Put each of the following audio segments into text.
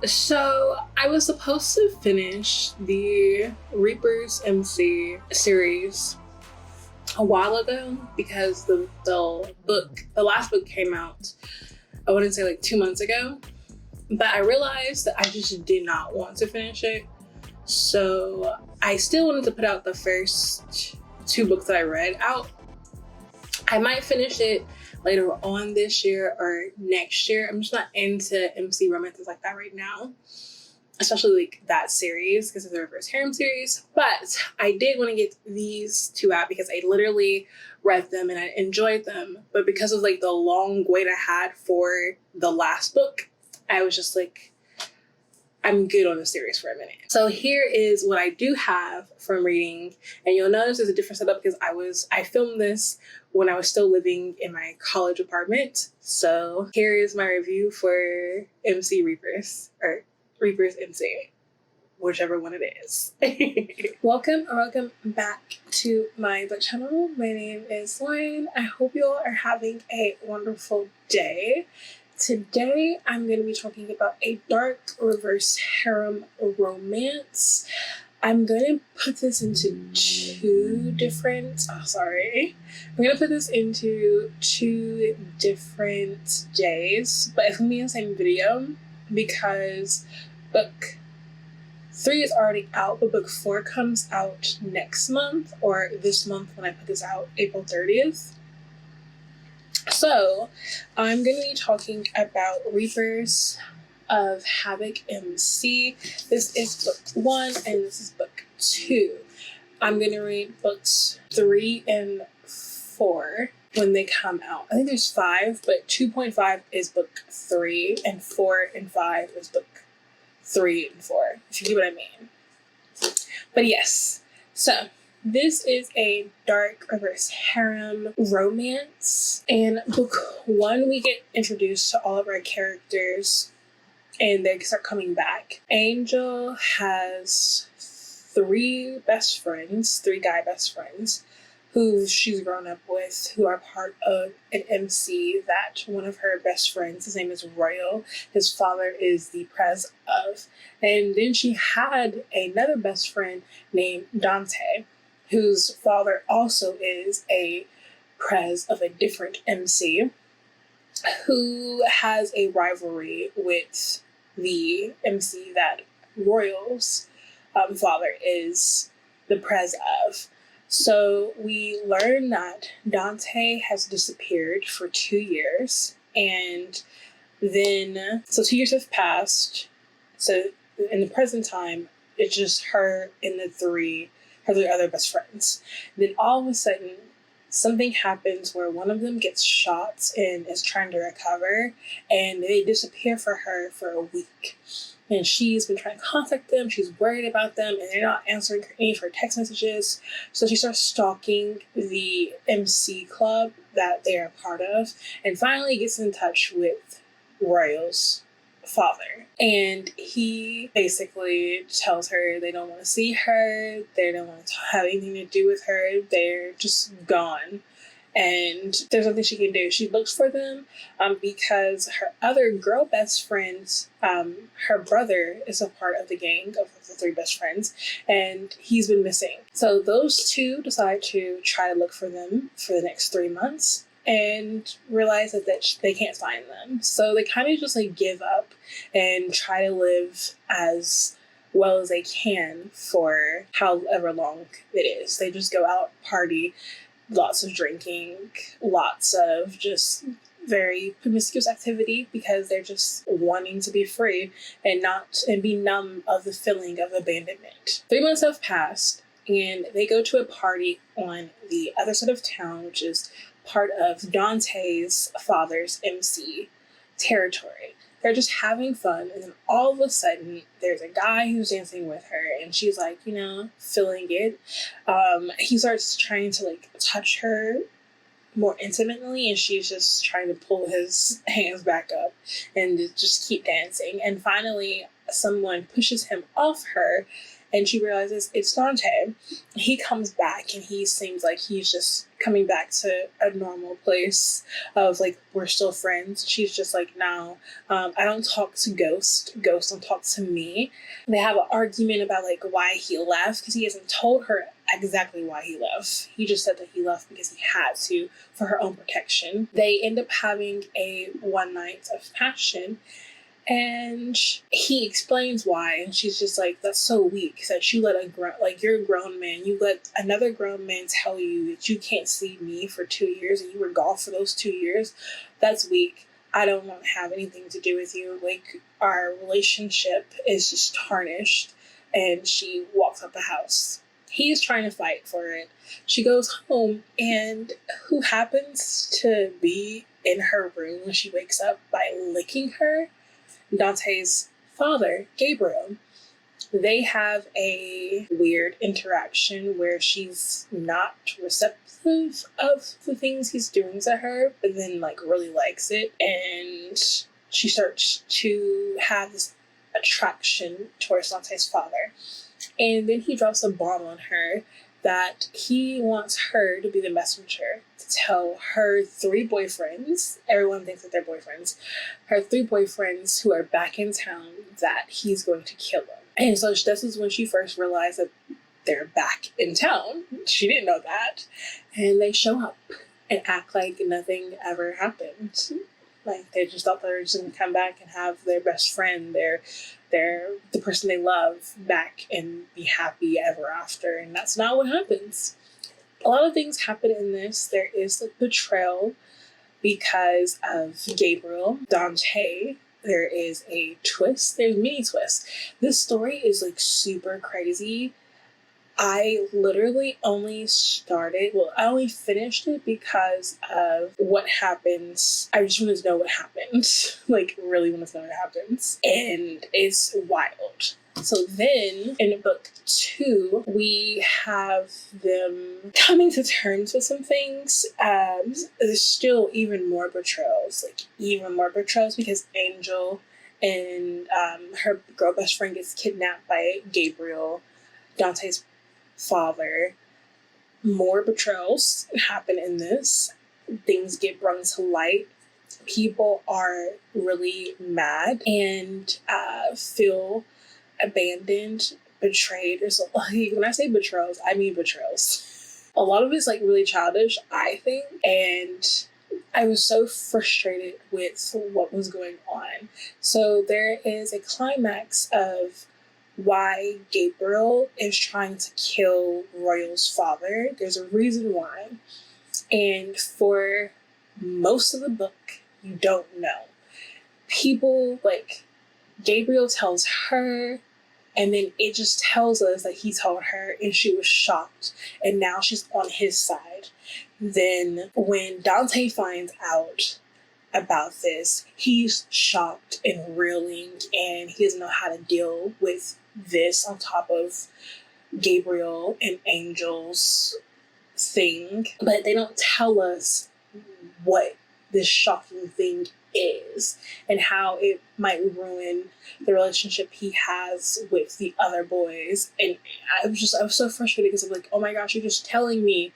So I was supposed to finish the Reapers MC series a while ago because the last book came out, I wouldn't say like 2 months ago, but I realized that I just did not want to finish it. So I still wanted to put out the first 2 books that I read out. I might finish it later on this year or next year. I'm just not into MC romances like that right now, especially like that series because it's the reverse harem series. But I did want to get these 2 out because I literally read them and I enjoyed them. But because of like the long wait I had for the last book, I was just like, I'm good on the series for a minute. So here is what I do have from reading. And you'll notice there's a different setup because I filmed this when I was still living in my college apartment. So here is my review for MC Reapers, or Reapers MC, whichever one it is. Welcome back to my book channel. My name is Lauren. I hope you all are having a wonderful day. Today, I'm going to be talking about a dark reverse harem romance. I'm going to put this into I'm going to put this into 2 different days, but it's going to be in the same video because book 3 is already out, but book 4 comes out next month, or this month when I put this out, April 30th. So, I'm going to be talking about Reapers of Havoc MC. This is book 1 and this is book 2. I'm going to read books 3 and 4 when they come out. I think there's 5, but 2.5 is book 3 and 4 and 5 is book 3 and 4, if you get what I mean. But yes, so this is a dark reverse harem romance. In book 1, we get introduced to all of our characters and they start coming back. Angel has 3 guy best friends, who she's grown up with, who are part of an MC that one of her best friends, his name is Royal, his father is the prez of. And then she had another best friend named Dante, whose father also is a prez of a different MC, who has a rivalry with the MC that Royal's father is the prez of. So we learn that Dante has disappeared for 2 years, and then, 2 years have passed. So in the present time, it's just her and her 3 other best friends. Then all of a sudden, something happens where one of them gets shot and is trying to recover, and they disappear for her for a week. And she's been trying to contact them, she's worried about them, and they're not answering any of her text messages. So she starts stalking the MC club that they're a part of, and finally gets in touch with Royal's father. And he basically tells her they don't want to see her, they don't want to have anything to do with her, they're just gone. And there's nothing she can do. She looks for them because her other girl best friends, her brother is a part of the gang of the 3 best friends, and he's been missing. So those 2 decide to try to look for them for the next 3 months and realize that they can't find them. So they kind of just like give up and try to live as well as they can for however long it is. They just go out, party, lots of drinking, lots of just very promiscuous activity because they're just wanting to be free and be numb of the feeling of abandonment. 3 months have passed and they go to a party on the other side of town, which is part of Dante's father's MC territory. They're just having fun, and then all of a sudden there's a guy who's dancing with her and she's like, feeling it. He starts trying to like touch her more intimately, and she's just trying to pull his hands back up and just keep dancing. And finally someone pushes him off her and she realizes it's Dante. He comes back and he seems like he's just coming back to a normal place of like, we're still friends. She's just like, no, I don't talk to Ghost. Ghost don't talk to me. They have an argument about like why he left, because he hasn't told her exactly why he left. He just said that he left because he had to for her own protection. They end up having a one night of passion, and he explains why, and she's just like, that's so weak that you let you're a grown man, you let another grown man tell you that you can't see me for 2 years and you were gone for those 2 years. That's weak. I don't want to have anything to do with you. Like, our relationship is just tarnished. And she walks out the house. He's trying to fight for it. She goes home, and who happens to be in her room when she wakes up by licking her? Dante's father, Gabriel. They have a weird interaction where she's not receptive of the things he's doing to her, but then like really likes it, and she starts to have this attraction towards Dante's father. And then he drops a bomb on her that he wants her to be the messenger to tell her 3 boyfriends, everyone thinks that they're boyfriends, her 3 boyfriends who are back in town, that he's going to kill them. And so this is when she first realized that they're back in town. She didn't know that. And they show up and act like nothing ever happened. Like, they just thought they were just going to come back and have their best friend, the person they love, back and be happy ever after. And that's not what happens. A lot of things happen in this. There is like betrayal because of Gabriel, Dante. There is a twist. There's mini twists. This story is like super crazy. I literally only I only finished it because of what happens. I just wanted to know what happened. Like, really wanted to know what happens. And it's wild. So then, in book 2, we have them coming to terms with some things. There's still even more betrayals. Because Angel and her girl best friend gets kidnapped by Gabriel, Dante's father. More betrayals happen in this. Things get brought to light. People are really mad and feel abandoned, betrayed. When I say betrayals, I mean betrayals. A lot of it's like really childish, I think, and I was so frustrated with what was going on. So there is a climax of why Gabriel is trying to kill Royal's father. There's a reason why. And for most of the book, you don't know. People, like, Gabriel tells her, and then it just tells us that he told her, and she was shocked, and now she's on his side. Then when Dante finds out about this, he's shocked and reeling, and he doesn't know how to deal with this on top of Gabriel and Angel's thing. But they don't tell us what this shocking thing is and how it might ruin the relationship he has with the other boys. And I was so frustrated because I'm like, oh my gosh, you're just telling me.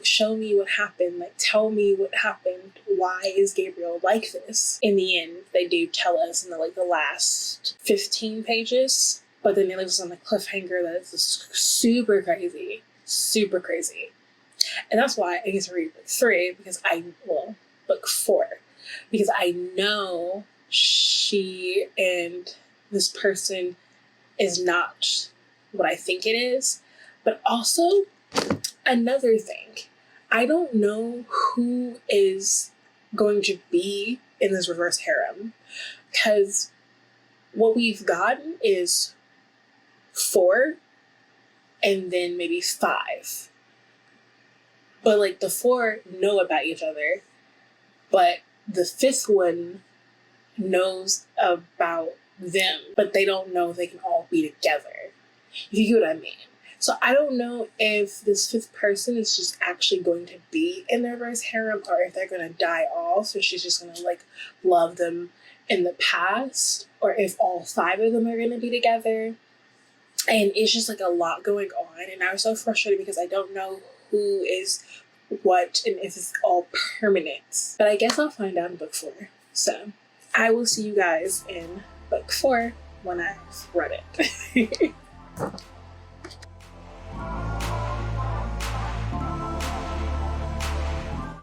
Show me what happened. Like, tell me what happened. Why is Gabriel like this? In the end, they do tell us in the last 15 pages, but then it leaves us on the cliffhanger that it's super crazy. Super crazy. And that's why I get to read book 3, book 4, because I know she and this person is not what I think it is, but also another thing, I don't know who is going to be in this reverse harem, because what we've gotten is 4 and then maybe 5. But like, the 4 know about each other, but the 5th one knows about them, but they don't know if they can all be together. If you get what I mean. So I don't know if this 5th person is just actually going to be in their reverse harem, or if they're going to die off and she's just going to like love them in the past, or if all 5 of them are going to be together. And it's just like a lot going on, and I was so frustrated because I don't know who is what and if it's all permanent. But I guess I'll find out in book 4. So I will see you guys in book 4 when I've read it.